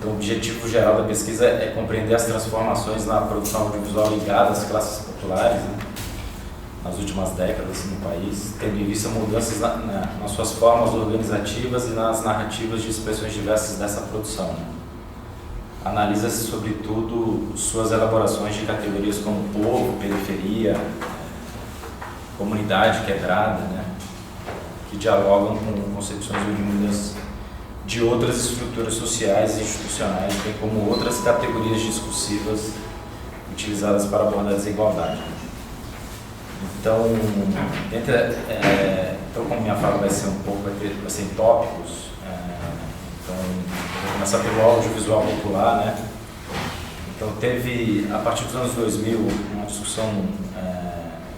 Então, o objetivo geral da pesquisa é compreender as transformações na produção audiovisual ligada às classes populares, né, nas últimas décadas no país, tendo em vista mudanças nas suas formas organizativas e nas narrativas de expressões diversas dessa produção. Né. Analisa-se, sobretudo, suas elaborações de categorias como povo, periferia, comunidade quebrada, né, que dialogam com concepções oriundas de outras estruturas sociais e institucionais, bem como outras categorias discursivas utilizadas para abordar a desigualdade. Então, como minha fala vai ser vai ser em tópicos, então eu vou começar pelo audiovisual popular, né? Então teve, a partir dos anos 2000, uma discussão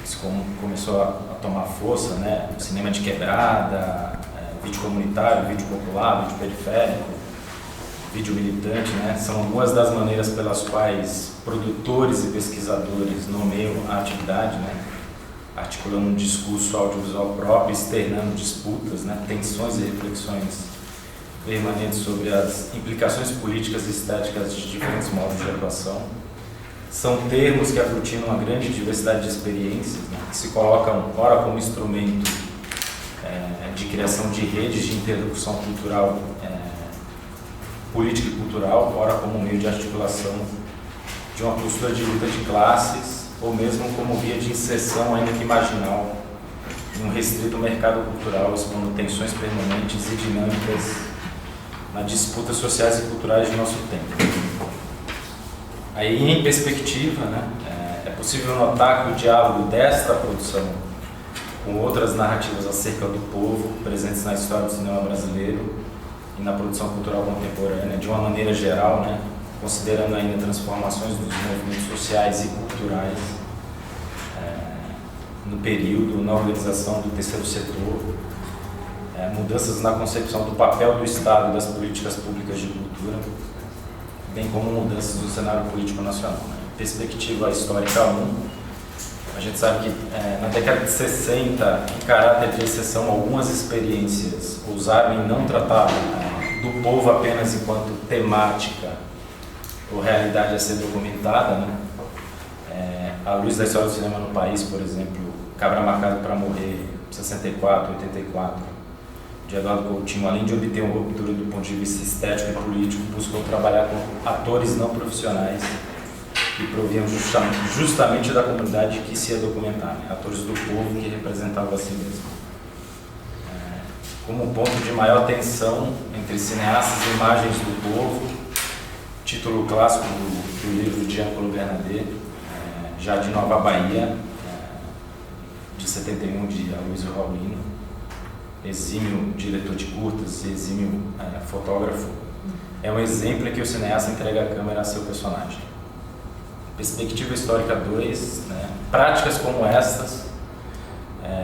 que começou a tomar força, né? Cinema de quebrada, vídeo comunitário, vídeo popular, vídeo periférico, vídeo militante, né? São algumas das maneiras pelas quais produtores e pesquisadores nomeiam a atividade, né? Articulando um discurso audiovisual próprio, externando disputas, né? Tensões e reflexões permanentes sobre as implicações políticas e estéticas de diferentes modos de atuação. São termos que aglutinam uma grande diversidade de experiências, né? Que se colocam, ora como instrumento de criação de redes de interlocução cultural, política e cultural, ora como meio de articulação de uma postura de luta de classes, ou mesmo como via de inserção, ainda que marginal, em um restrito mercado cultural, expondo tensões permanentes e dinâmicas nas disputas sociais e culturais de nosso tempo. Aí, em perspectiva, né, é possível notar que o diálogo desta produção com outras narrativas acerca do povo, presentes na história do cinema brasileiro e na produção cultural contemporânea, de uma maneira geral, né, considerando ainda transformações dos movimentos sociais e culturais no período, na organização do terceiro setor, mudanças na concepção do papel do Estado e das políticas públicas de cultura, bem como mudanças no cenário político nacional. Né. Perspectiva histórica 1, a gente sabe que na década de 60, em caráter de exceção, algumas experiências ousaram em não tratar do povo apenas enquanto temática ou realidade a ser documentada, né. À luz da história do cinema no país, por exemplo, Cabra Marcado para Morrer, 64, 84, de Eduardo Coutinho, além de obter uma ruptura do ponto de vista estético e político, buscou trabalhar com atores não profissionais que provinham justamente da comunidade que se ia documentar, né? Atores do povo que representavam a si mesmo. Como ponto de maior tensão entre cineastas e imagens do povo, título clássico do livro de Ângelo Bernadette, Jardim Nova Bahia, de 71, de Aloysio Raulino, exímio diretor de curtas e exímio fotógrafo, é um exemplo em que o cineasta entrega a câmera a seu personagem. Perspectiva histórica 2, né? Práticas como estas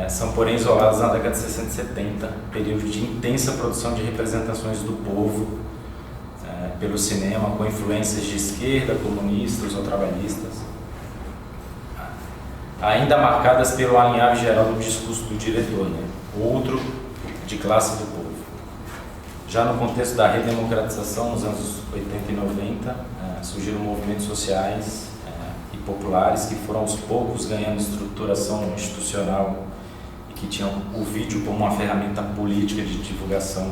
são, porém, isoladas na década de 60 e 70, período de intensa produção de representações do povo pelo cinema, com influências de esquerda, comunistas ou trabalhistas, ainda marcadas pelo alinhavo geral do discurso do diretor, né? Outro de classe do povo. Já no contexto da redemocratização, nos anos 80 e 90, surgiram movimentos sociais e populares que foram aos poucos ganhando estruturação institucional e que tinham o vídeo como uma ferramenta política de divulgação,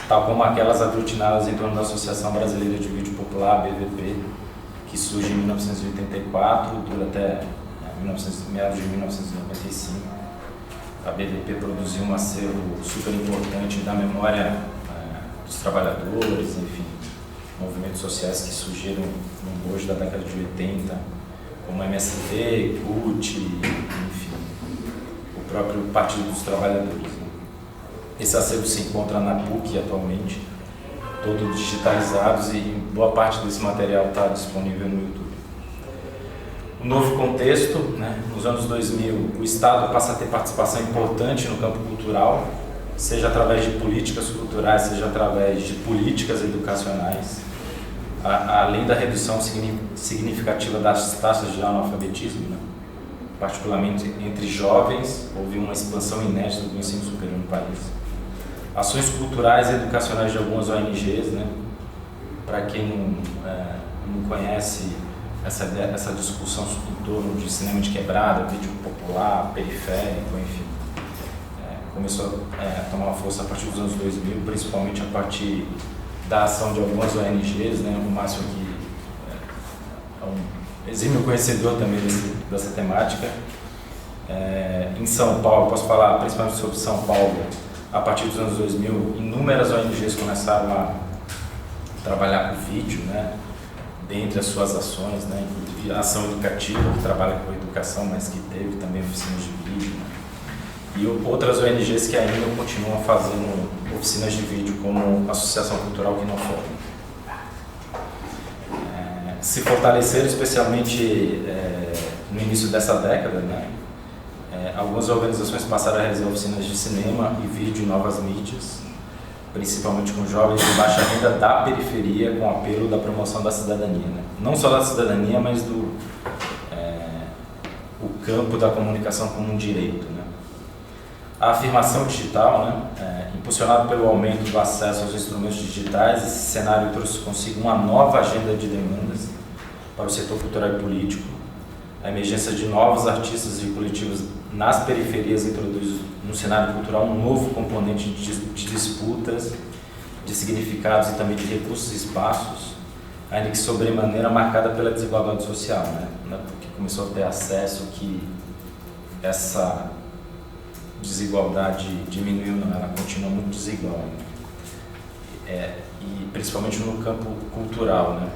tal como aquelas aglutinadas em torno da Associação Brasileira de Vídeo Popular, BVP, que surge em 1984, dura até meados de 1995. A BVP produziu um acervo super importante da memória dos trabalhadores, enfim, movimentos sociais que surgiram no bojo da década de 80, como MST, CUT, enfim, o próprio Partido dos Trabalhadores. Né? Esse acervo se encontra na PUC atualmente, todo digitalizados, e boa parte desse material está disponível no YouTube. Um novo contexto, né? Nos anos 2000, o Estado passa a ter participação importante no campo cultural, seja através de políticas culturais, seja através de políticas educacionais, além da redução significativa das taxas de analfabetismo, né? Particularmente entre jovens, houve uma expansão inédita do ensino superior no país. Ações culturais e educacionais de algumas ONGs, né? para quem não conhece essa discussão em torno de cinema de quebrada, vídeo popular, periférico, enfim, começou a tomar força a partir dos anos 2000, principalmente a partir da ação de algumas ONGs, né? O Márcio aqui é um exímio conhecedor também dessa temática. Em São Paulo, posso falar principalmente sobre São Paulo, a partir dos anos 2000, inúmeras ONGs começaram a trabalhar com vídeo, né? Dentre as suas ações, né? Inclusive a ação educativa, que trabalha com educação, mas que teve também oficinas de vídeo, né? E outras ONGs que ainda continuam fazendo oficinas de vídeo, como a Associação Cultural Quinofórum. Se fortaleceram especialmente no início dessa década, né? Algumas organizações passaram a realizar oficinas de cinema e vídeo em novas mídias, principalmente com jovens de baixa renda da periferia, com apelo da promoção da cidadania, né? Não só da cidadania, mas o campo da comunicação como um direito, né? A afirmação digital, né? Impulsionado pelo aumento do acesso aos instrumentos digitais, esse cenário trouxe consigo uma nova agenda de demandas para o setor cultural e político. A emergência de novos artistas e coletivos nas periferias introduz no cenário cultural um novo componente de disputas, de significados e também de recursos e espaços, ainda que sobremaneira marcada pela desigualdade social, né? Porque começou a ter acesso que essa desigualdade diminuiu, não, ela continua muito desigual, né? E principalmente no campo cultural, né?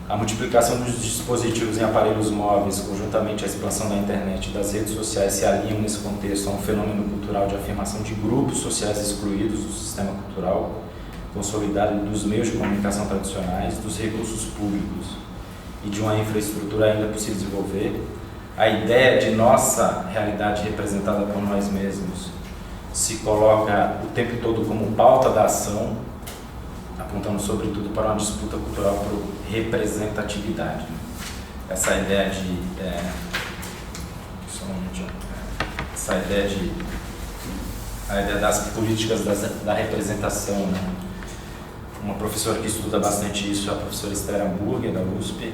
A multiplicação dos dispositivos em aparelhos móveis, conjuntamente à expansão da internet e das redes sociais, se alinham nesse contexto a um fenômeno cultural de afirmação de grupos sociais excluídos do sistema cultural consolidado dos meios de comunicação tradicionais, dos recursos públicos e de uma infraestrutura ainda possível desenvolver. A ideia de nossa realidade representada por nós mesmos se coloca o tempo todo como pauta da ação, apontando sobretudo para uma disputa cultural por representatividade. Essa ideia a ideia das políticas da representação, né? Uma professora que estuda bastante isso é a professora Esther Hamburger, da USP.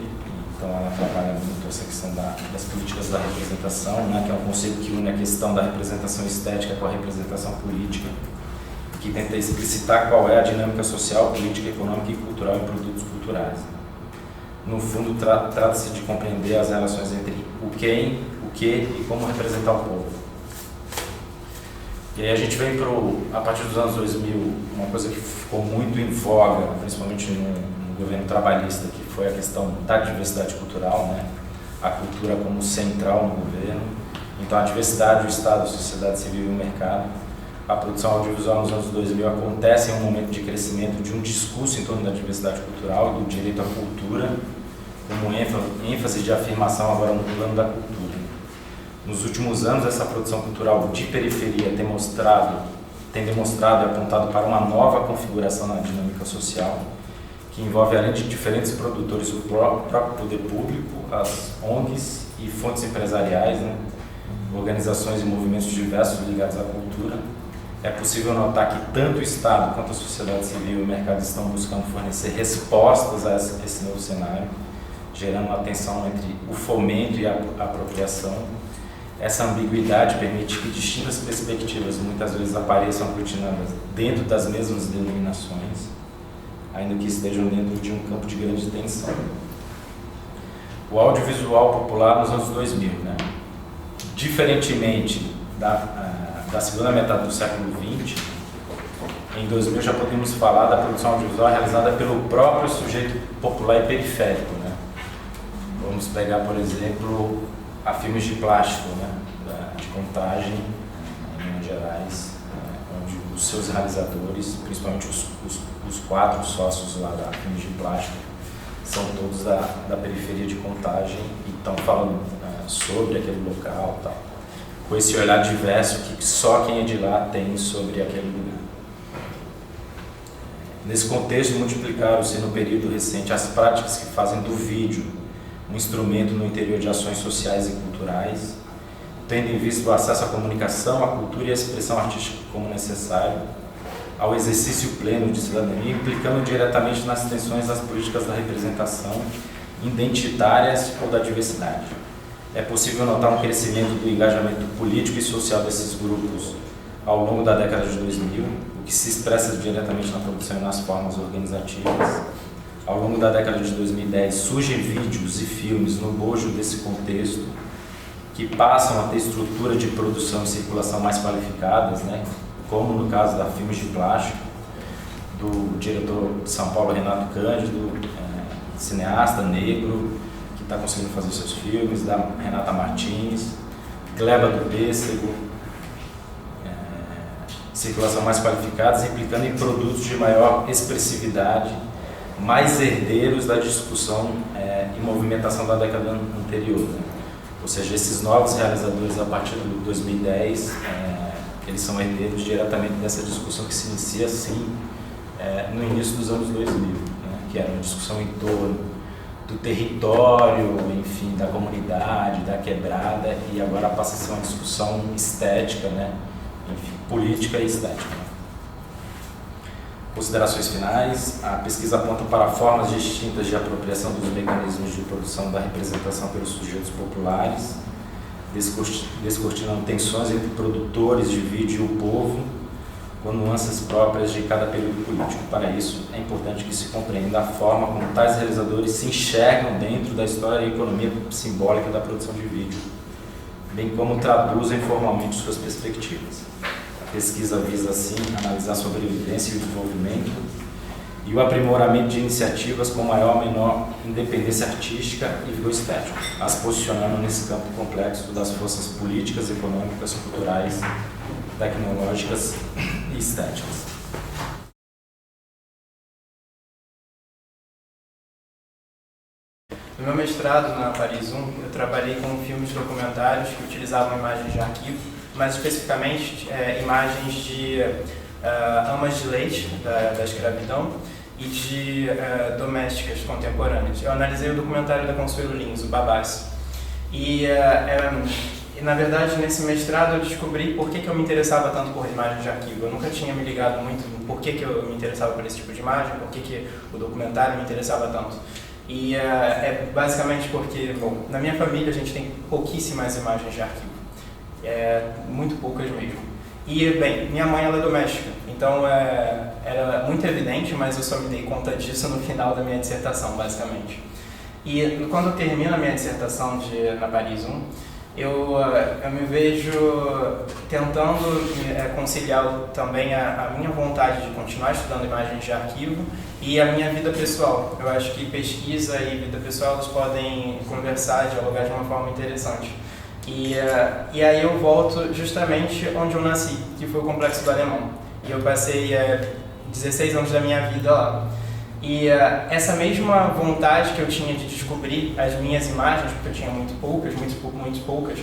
Então ela trabalha muito essa questão das políticas da representação, né? Que é um conceito que une a questão da representação estética com a representação política, que tenta explicitar qual é a dinâmica social, política, econômica e cultural em produtos culturais. No fundo, trata-se de compreender as relações entre o quem, o que e como representar o povo. E aí a gente vem a partir dos anos 2000, uma coisa que ficou muito em voga, principalmente no governo trabalhista, que foi a questão da diversidade cultural, né? A cultura como central no governo. Então a diversidade, o Estado, a sociedade civil e o mercado. A produção audiovisual nos anos 2000 acontece em um momento de crescimento de um discurso em torno da diversidade cultural, do direito à cultura, como ênfase de afirmação agora no plano da cultura. Nos últimos anos, essa produção cultural de periferia tem demonstrado e apontado para uma nova configuração na dinâmica social, que envolve, além de diferentes produtores, o próprio poder público, as ONGs e fontes empresariais, né? Organizações e movimentos diversos ligados à cultura. É possível notar que tanto o Estado quanto a sociedade civil e o mercado estão buscando fornecer respostas a esse novo cenário, gerando uma tensão entre o fomento e a apropriação. Essa ambiguidade permite que distintas perspectivas muitas vezes apareçam aglutinadas dentro das mesmas denominações, ainda que estejam dentro de um campo de grande tensão. O audiovisual popular nos anos 2000, né? Diferentemente da segunda metade do século XX, em 2000 já podemos falar da produção audiovisual realizada pelo próprio sujeito popular e periférico, né? Vamos pegar, por exemplo, a filmes de plástico, né? De Contagem, em Minas Gerais, onde os seus realizadores, principalmente os 4 sócios lá da Filmes de Plástico, são todos da periferia de Contagem e estão falando sobre aquele local, tal, com esse olhar diverso que só quem é de lá tem sobre aquele lugar. Nesse contexto, multiplicaram-se no período recente as práticas que fazem do vídeo um instrumento no interior de ações sociais e culturais, tendo em vista o acesso à comunicação, à cultura e à expressão artística como necessário, ao exercício pleno de cidadania, implicando diretamente nas tensões das políticas da representação identitárias ou da diversidade. É possível notar um crescimento do engajamento político e social desses grupos ao longo da década de 2000, o que se expressa diretamente na produção e nas formas organizativas. Ao longo da década de 2010, surgem vídeos e filmes no bojo desse contexto, que passam a ter estrutura de produção e circulação mais qualificadas, né? Como no caso da Filmes de Plástico, do diretor de São Paulo, Renato Cândido, cineasta negro, que está conseguindo fazer seus filmes, da Renata Martins, Gleba do Pêssego, circulação mais qualificadas, implicando em produtos de maior expressividade, mais herdeiros da discussão e movimentação da década anterior, né? Ou seja, esses novos realizadores a partir de 2010, eles são herdeiros diretamente dessa discussão que se inicia assim no início dos anos 2000, né? Que era uma discussão em torno do território, enfim, da comunidade, da quebrada, e agora passa a ser uma discussão estética, né? Enfim, política e estética. Considerações finais. A pesquisa aponta para formas distintas de apropriação dos mecanismos de produção da representação pelos sujeitos populares, descortinando tensões entre produtores de vídeo e o povo, com nuances próprias de cada período político. Para isso, é importante que se compreenda a forma como tais realizadores se enxergam dentro da história e economia simbólica da produção de vídeo, bem como traduzem formalmente suas perspectivas. A pesquisa visa, assim, analisar a sobrevivência e o desenvolvimento e o aprimoramento de iniciativas com maior ou menor independência artística e vigor estético, as posicionando nesse campo complexo das forças políticas, econômicas, culturais, tecnológicas e estéticas. No meu mestrado na Paris 1, eu trabalhei com filmes documentários que utilizavam imagens de arquivo, mais especificamente imagens de amas de leite da escravidão e de domésticas contemporâneas. Eu analisei o documentário da Consuelo Lins, o Babás. E na verdade, nesse mestrado eu descobri por que eu me interessava tanto por imagens de arquivo. Eu nunca tinha me ligado muito por que eu me interessava por esse tipo de imagem, por que o documentário me interessava tanto. E é basicamente porque, bom, na minha família a gente tem pouquíssimas imagens de arquivo, muito poucas mesmo. E, bem, minha mãe ela é doméstica, então era muito evidente, mas eu só me dei conta disso no final da minha dissertação, basicamente. E quando eu termino a minha dissertação na Paris 1, eu me vejo tentando conciliar também a minha vontade de continuar estudando imagens de arquivo e a minha vida pessoal. Eu acho que pesquisa e vida pessoal eles podem conversar, dialogar de uma forma interessante. E aí eu volto justamente onde eu nasci, que foi o Complexo do Alemão. E eu passei 16 anos da minha vida lá. E essa mesma vontade que eu tinha de descobrir as minhas imagens, porque eu tinha muito poucas,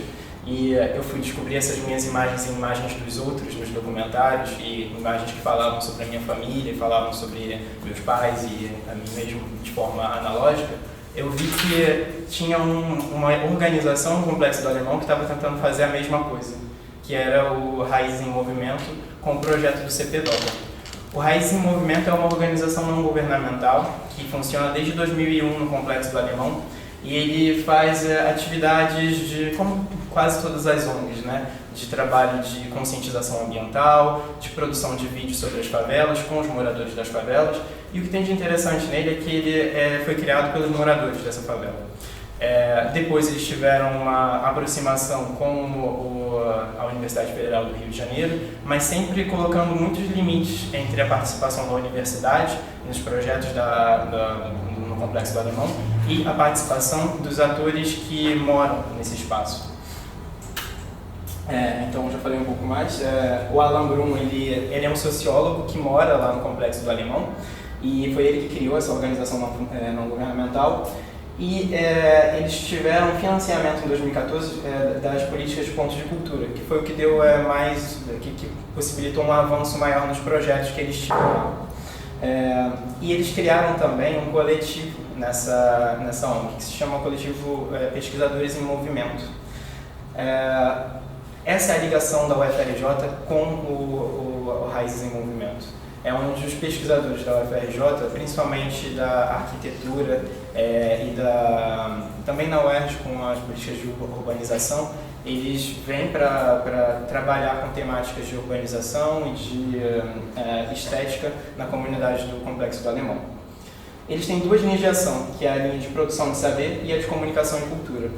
e eu fui descobrir essas minhas imagens em imagens dos outros, nos documentários, e imagens que falavam sobre a minha família, falavam sobre meus pais e a mim mesmo de forma analógica. Eu vi que tinha uma organização no Complexo do Alemão que estava tentando fazer a mesma coisa, que era o Raízes em Movimento, com o projeto do CPDOPA. O Raízes em Movimento é uma organização não governamental que funciona desde 2001 no Complexo do Alemão e ele faz atividades como quase todas as ONGs, né? De trabalho de conscientização ambiental, de produção de vídeos sobre as favelas, com os moradores das favelas. E o que tem de interessante nele é que ele foi criado pelos moradores dessa favela. Depois eles tiveram uma aproximação com a Universidade Federal do Rio de Janeiro, mas sempre colocando muitos limites entre a participação da universidade nos projetos no Complexo do Alemão e a participação dos atores que moram nesse espaço. Então, já falei um pouco mais. O Alan Brum, ele é um sociólogo que mora lá no Complexo do Alemão e foi ele que criou essa organização não governamental. E eles tiveram financiamento em 2014 das políticas de pontos de cultura, que foi o que deu que possibilitou um avanço maior nos projetos que eles tiveram. E eles criaram também um coletivo nessa ONG, que se chama Coletivo Pesquisadores em Movimento. Essa é a ligação da UFRJ com o Raízes em Movimento. é um dos pesquisadores da UFRJ, principalmente da arquitetura também na UERJ com as políticas de urbanização. Eles vêm para trabalhar com temáticas de urbanização e de estética na comunidade do Complexo do Alemão. Eles têm duas linhas de ação, que é a linha de produção de saber e a de comunicação e cultura.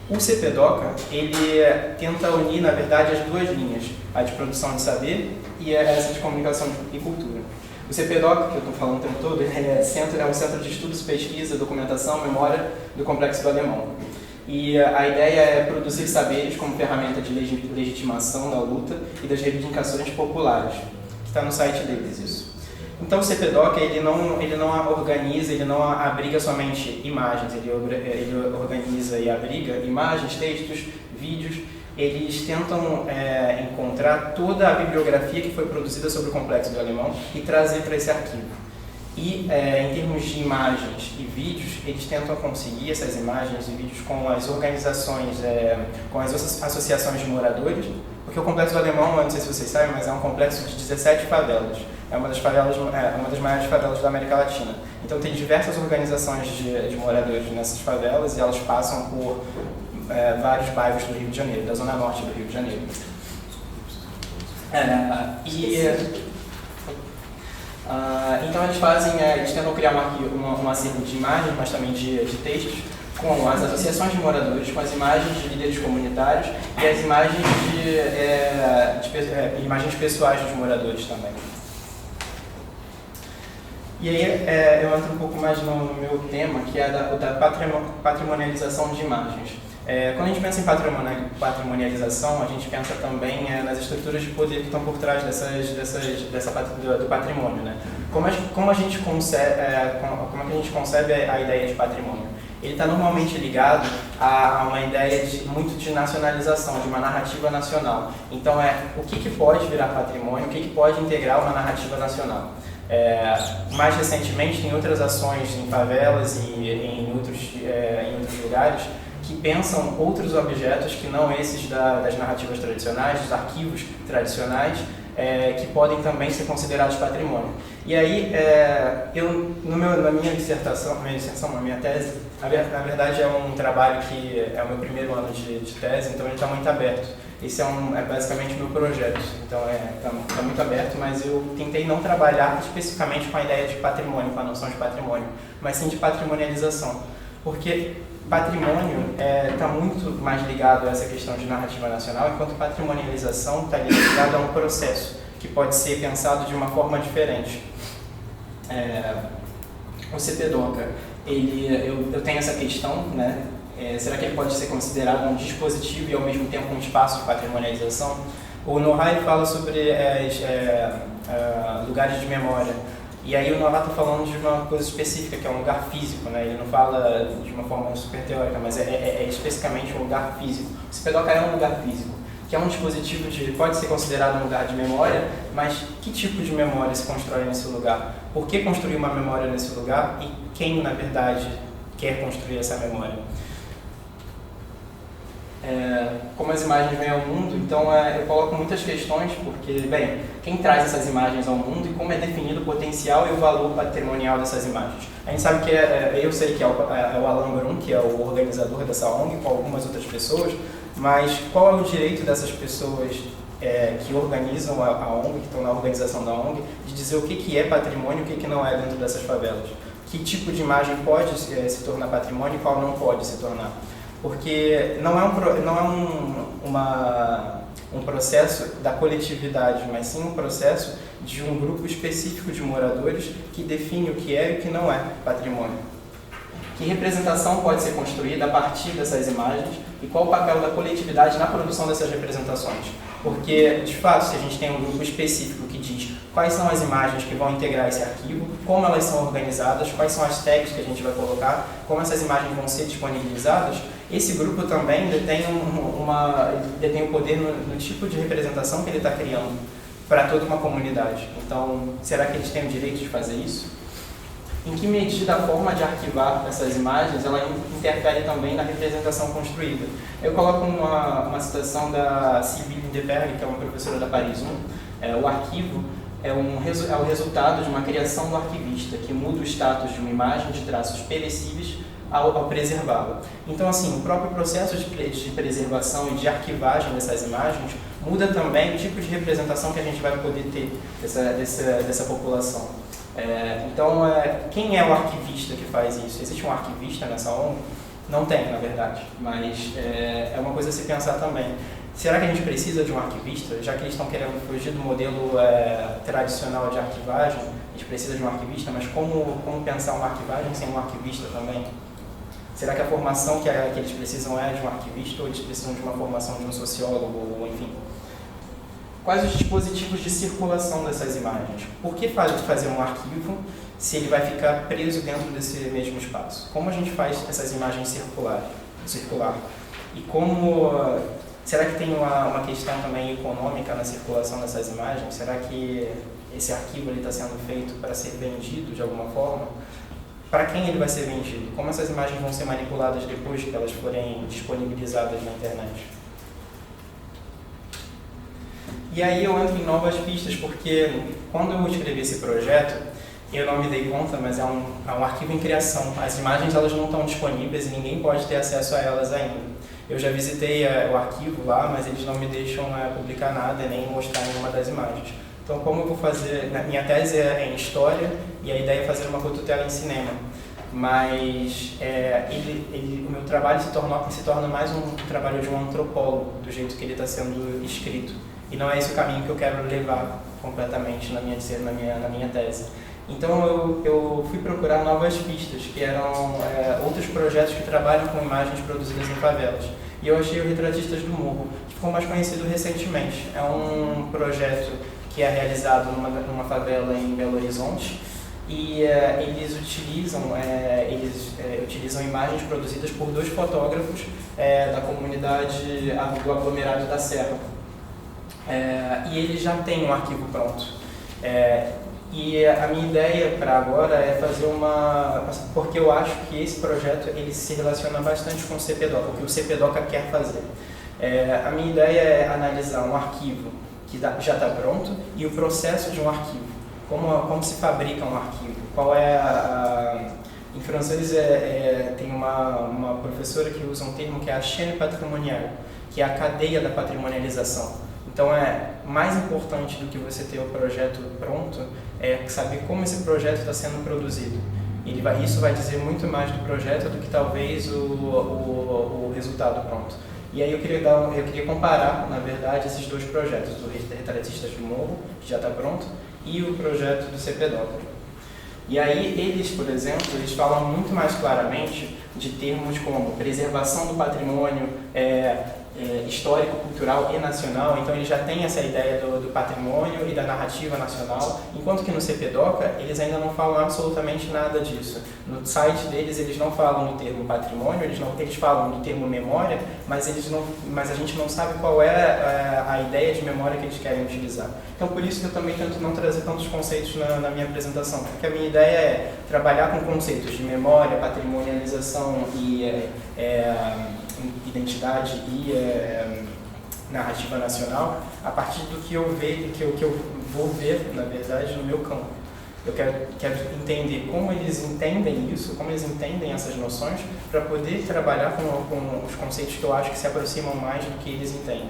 O CPDOCA, ele tenta unir, na verdade, as duas linhas, a de produção de saber e essa de comunicação e cultura. O CPDOCA, que eu estou falando o tempo todo, ele é um centro de estudos, pesquisa, documentação, memória do Complexo do Alemão. E a ideia é produzir saberes como ferramenta de legitimação da luta e das reivindicações populares, que está no site deles isso. Então o CPDOCA, ele não organiza, ele não abriga somente imagens, ele organiza e abriga imagens, textos, vídeos. Eles tentam encontrar toda a bibliografia que foi produzida sobre o Complexo do Alemão e trazer para esse arquivo. E em termos de imagens e vídeos, eles tentam conseguir essas imagens e vídeos com as organizações, com as associações de moradores, porque o Complexo do Alemão, eu não sei se vocês sabem, mas é um complexo de 17 favelas. É uma das maiores favelas da América Latina. Então tem diversas organizações de moradores nessas favelas e elas passam por vários bairros do Rio de Janeiro, da zona norte do Rio de Janeiro. Então eles tentam criar um acervo de imagens, mas também de textos, com as associações de moradores, com as imagens de líderes comunitários e as imagens imagens pessoais dos moradores também. E aí eu entro um pouco mais no meu tema, que é da patrimonialização de imagens. Quando a gente pensa em patrimonialização, a gente pensa também nas estruturas de poder que estão por trás do patrimônio, né? Como é que a gente concebe a ideia de patrimônio? Ele está normalmente ligado a uma ideia muito de nacionalização, de uma narrativa nacional. Então, o que pode virar patrimônio, o que pode integrar uma narrativa nacional. Mais recentemente, tem outras ações em favelas e em outros lugares que pensam outros objetos que não esses das narrativas tradicionais, dos arquivos tradicionais, que podem também ser considerados patrimônio. E aí, na minha tese, na verdade é um trabalho que é o meu primeiro ano de tese, então ele está muito aberto. Esse é basicamente o meu projeto, então está muito aberto, mas eu tentei não trabalhar especificamente com a ideia de patrimônio, com a noção de patrimônio, mas sim de patrimonialização, porque patrimônio está muito mais ligado a essa questão de narrativa nacional, enquanto patrimonialização está ligado a um processo que pode ser pensado de uma forma diferente. O CPDOCA, eu tenho essa questão, né? Será que ele pode ser considerado um dispositivo e ao mesmo tempo um espaço de patrimonialização? O Nohar fala sobre lugares de memória. E aí o Nohar está falando de uma coisa específica, que é um lugar físico, né? Ele não fala de uma forma super teórica, mas é especificamente um lugar físico. O CPDOCA é um lugar físico, que é um dispositivo pode ser considerado um lugar de memória, mas que tipo de memória se constrói nesse lugar? Por que construir uma memória nesse lugar e quem, na verdade, quer construir essa memória? Como as imagens vêm ao mundo, então eu coloco muitas questões, porque, bem, quem traz essas imagens ao mundo e como é definido o potencial e o valor patrimonial dessas imagens. A gente sabe que eu sei que é o Alan Brum, que é o organizador dessa ONG, com algumas outras pessoas, mas qual é o direito dessas pessoas que organizam a ONG, que estão na organização da ONG, de dizer o que é patrimônio e o que não é dentro dessas favelas? Que tipo de imagem pode se tornar patrimônio e qual não pode se tornar? Porque não é um processo da coletividade, mas sim um processo de um grupo específico de moradores que define o que é e o que não é patrimônio. Que representação pode ser construída a partir dessas imagens e qual o papel da coletividade na produção dessas representações? Porque, de fato, se a gente tem um grupo específico que diz quais são as imagens que vão integrar esse arquivo, como elas são organizadas, quais são as tags que a gente vai colocar, como essas imagens vão ser disponibilizadas, esse grupo também detém o poder no tipo de representação que ele está criando para toda uma comunidade. Então, será que eles têm o direito de fazer isso? Em que medida a forma de arquivar essas imagens ela interfere também na representação construída? Eu coloco uma citação da Sybille Indeberg, que é uma professora da Paris 1. O arquivo é o resultado de uma criação do arquivista, que muda o status de uma imagem de traços perecíveis ao preservá-la. Então, assim, o próprio processo de preservação e de arquivagem dessas imagens muda também o tipo de representação que a gente vai poder ter dessa população. Então, quem é o arquivista que faz isso? Existe um arquivista nessa ONG? Não tem, na verdade, mas é uma coisa a se pensar também. Será que a gente precisa de um arquivista? Já que eles estão querendo fugir do modelo tradicional de arquivagem, a gente precisa de um arquivista, mas como pensar uma arquivagem sem um arquivista também? Será que a formação que eles precisam é de um arquivista ou eles precisam de uma formação de um sociólogo, ou enfim? Quais os dispositivos de circulação dessas imagens? Por que fazer um arquivo se ele vai ficar preso dentro desse mesmo espaço? Como a gente faz essas imagens circular? E será que tem uma questão também econômica na circulação dessas imagens? Será que esse arquivo está sendo feito para ser vendido de alguma forma? Para quem ele vai ser vendido? Como essas imagens vão ser manipuladas depois que elas forem disponibilizadas na internet? E aí eu entro em novas pistas, porque quando eu escrevi esse projeto, eu não me dei conta, mas é um arquivo em criação. As imagens elas não estão disponíveis e ninguém pode ter acesso a elas ainda. Eu já visitei o arquivo lá, mas eles não me deixam publicar nada nem mostrar nenhuma das imagens. Então, como eu vou fazer... Minha tese é em História e a ideia é fazer uma fototela em cinema. Mas o meu trabalho se torna mais um trabalho de um antropólogo, do jeito que ele está sendo escrito. E não é esse o caminho que eu quero levar completamente na minha tese. Então eu fui procurar novas pistas, que eram outros projetos que trabalham com imagens produzidas em favelas. E eu achei o Retratistas do Morro, que ficou mais conhecido recentemente. É um projeto que é realizado numa favela em Belo Horizonte, e eles utilizam imagens produzidas por 2 fotógrafos da comunidade do aglomerado da Serra. E eles já têm um arquivo pronto. E a minha ideia para agora é fazer porque eu acho que esse projeto ele se relaciona bastante com o CPDOCA, o que o CPDOCA quer fazer. A minha ideia é analisar um arquivo que já está pronto e o processo de um arquivo. Como se fabrica um arquivo? Em francês tem uma professora que usa um termo que é a chaîne patrimoniale, que é a cadeia da patrimonialização. Então, mais importante do que você ter o projeto pronto é saber como esse projeto está sendo produzido. Isso vai dizer muito mais do projeto do que talvez o resultado pronto. E aí eu queria comparar, na verdade, esses 2 projetos, do Retratistas do Morro, que já está pronto, e o projeto do CPDOCA. E aí eles, por exemplo, eles falam muito mais claramente de termos como preservação do patrimônio, histórico, cultural e nacional. Então eles já têm essa ideia do patrimônio e da narrativa nacional, enquanto que no CPDOCA eles ainda não falam absolutamente nada disso. No site deles eles não falam no termo patrimônio, eles falam no termo memória, mas a gente não sabe qual é a ideia de memória que eles querem utilizar. Então por isso que eu também tento não trazer tantos conceitos na minha apresentação, porque a minha ideia é trabalhar com conceitos de memória, patrimonialização e identidade e narrativa nacional a partir do que eu vou ver, na verdade, no meu campo. Eu quero entender como eles entendem isso, como eles entendem essas noções, para poder trabalhar com os conceitos que eu acho que se aproximam mais do que eles entendem.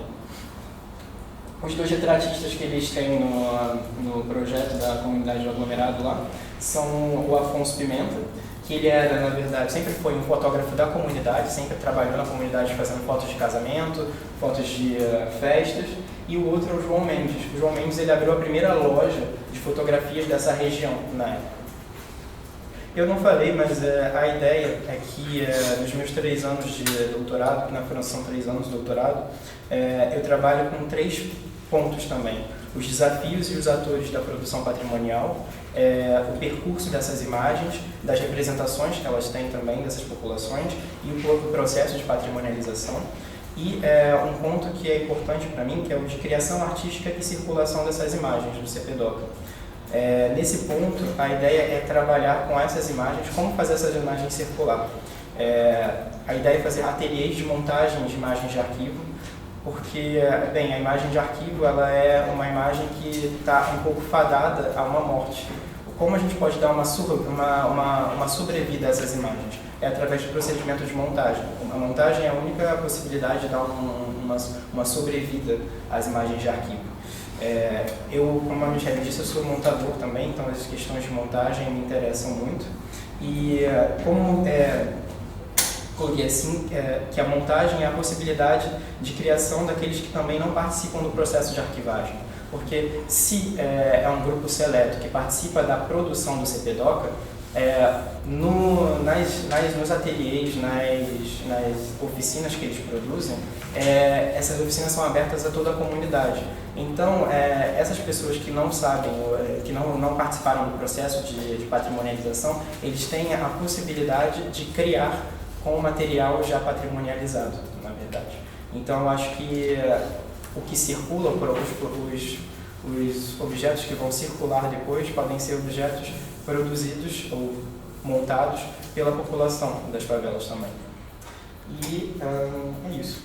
Os 2 retratistas que eles têm no projeto da comunidade do aglomerado lá são o Afonso Pimenta, que ele era, na verdade, sempre foi um fotógrafo da comunidade, sempre trabalhou na comunidade fazendo fotos de casamento, fotos de festas, e o outro é o João Mendes. O João Mendes ele abriu a primeira loja de fotografias dessa região na época. Eu não falei, mas a ideia é que nos meus 3 anos de doutorado, que na França são 3 anos de doutorado, eu trabalho com 3 pontos também. Os desafios e os atores da produção patrimonial, o percurso dessas imagens, das representações que elas têm também dessas populações e o processo de patrimonialização. E um ponto que é importante para mim, que é o de criação artística e circulação dessas imagens do CPDOCA. Nesse ponto, a ideia é trabalhar com essas imagens, como fazer essas imagens circular. A ideia é fazer ateliês de montagem de imagens de arquivo, porque, bem, a imagem de arquivo ela é uma imagem que está um pouco fadada a uma morte. Como a gente pode dar uma sobrevida a essas imagens? É através do procedimento de montagem. A montagem é a única possibilidade de dar uma sobrevida às imagens de arquivo. Eu, como a Michelle disse, eu sou montador também, então as questões de montagem me interessam muito. E como coloquei assim, que a montagem é a possibilidade de criação daqueles que também não participam do processo de arquivagem. Porque se é um grupo seleto que participa da produção do CPDoca, nos ateliês, nas oficinas que eles produzem, essas oficinas são abertas a toda a comunidade. Então, essas pessoas que não sabem, que não participaram do processo de patrimonialização, eles têm a possibilidade de criar com o material já patrimonializado, na verdade. Então, eu acho que o que circula, os objetos que vão circular depois podem ser objetos produzidos ou montados pela população das favelas também. E é isso.